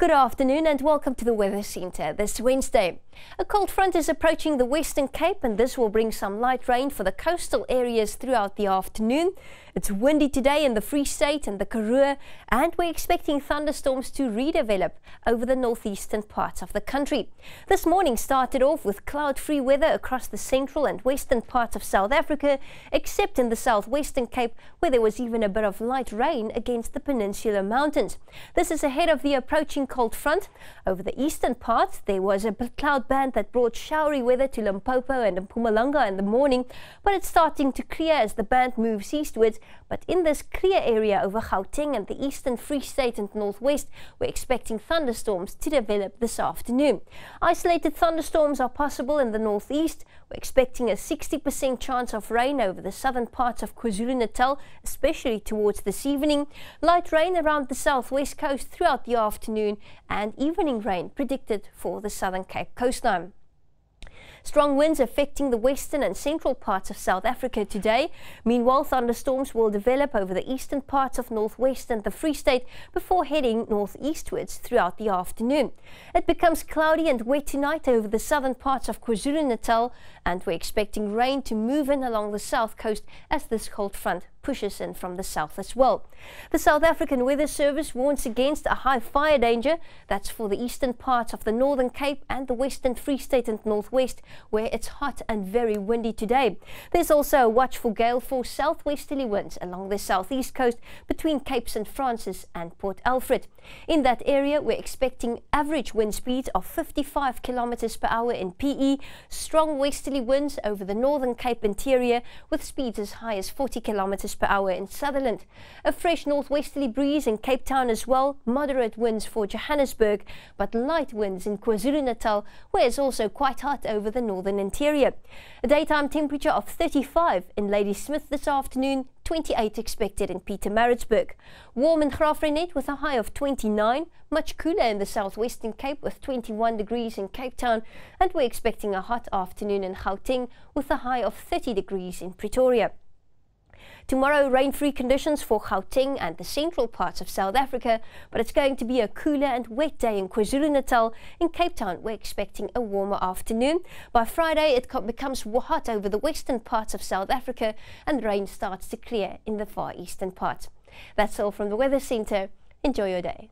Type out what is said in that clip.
Good afternoon and welcome to the Weather Centre this Wednesday. A cold front is approaching the Western Cape and this will bring some light rain for the coastal areas throughout the afternoon. It's windy today in the Free State and the Karoo, and we're expecting thunderstorms to redevelop over the northeastern parts of the country. This morning started off with cloud-free weather across the central and western parts of South Africa, except in the southwestern Cape where there was even a bit of light rain against the Peninsula Mountains. This is ahead of the approaching cold front. Over the eastern part, there was a cloud band that brought showery weather to Limpopo and Mpumalanga in the morning, but it's starting to clear as the band moves eastwards. But in this clear area over Gauteng and the eastern Free State and northwest, we're expecting thunderstorms to develop this afternoon. Isolated thunderstorms are possible in the northeast. We're expecting a 60% chance of rain over the southern parts of KwaZulu-Natal, especially towards this evening. Light rain around the southwest coast throughout the afternoon, and evening rain predicted for the Southern Cape coastline. Strong winds affecting the western and central parts of South Africa today. Meanwhile, thunderstorms will develop over the eastern parts of northwest and the Free State before heading northeastwards throughout the afternoon. It becomes cloudy and wet tonight over the southern parts of KwaZulu-Natal, and we're expecting rain to move in along the south coast as this cold front pushes in from the south as well. The South African Weather Service warns against a high fire danger. That's for the eastern parts of the Northern Cape and the western Free State and northwest, where it's hot and very windy today. There's also a watch for gale force southwesterly winds along the southeast coast between Cape St. Francis and Port Alfred. In that area, we're expecting average wind speeds of 55 kilometers per hour in PE, strong westerly winds over the Northern Cape interior with speeds as high as 40 kilometers per hour in Sutherland. A fresh northwesterly breeze in Cape Town as well, moderate winds for Johannesburg, but light winds in KwaZulu-Natal, where it's also quite hot over the northern interior. A daytime temperature of 35 in Ladysmith this afternoon, 28 expected in Pietermaritzburg. Warm in Graafrenet with a high of 29, much cooler in the southwestern Cape with 21 degrees in Cape Town, and we're expecting a hot afternoon in Gauteng with a high of 30 degrees in Pretoria. Tomorrow, rain-free conditions for Gauteng and the central parts of South Africa, but it's going to be a cooler and wet day in KwaZulu-Natal. In Cape Town, we're expecting a warmer afternoon. By Friday, it becomes hot over the western parts of South Africa, and rain starts to clear in the far eastern parts. That's all from the Weather Centre. Enjoy your day.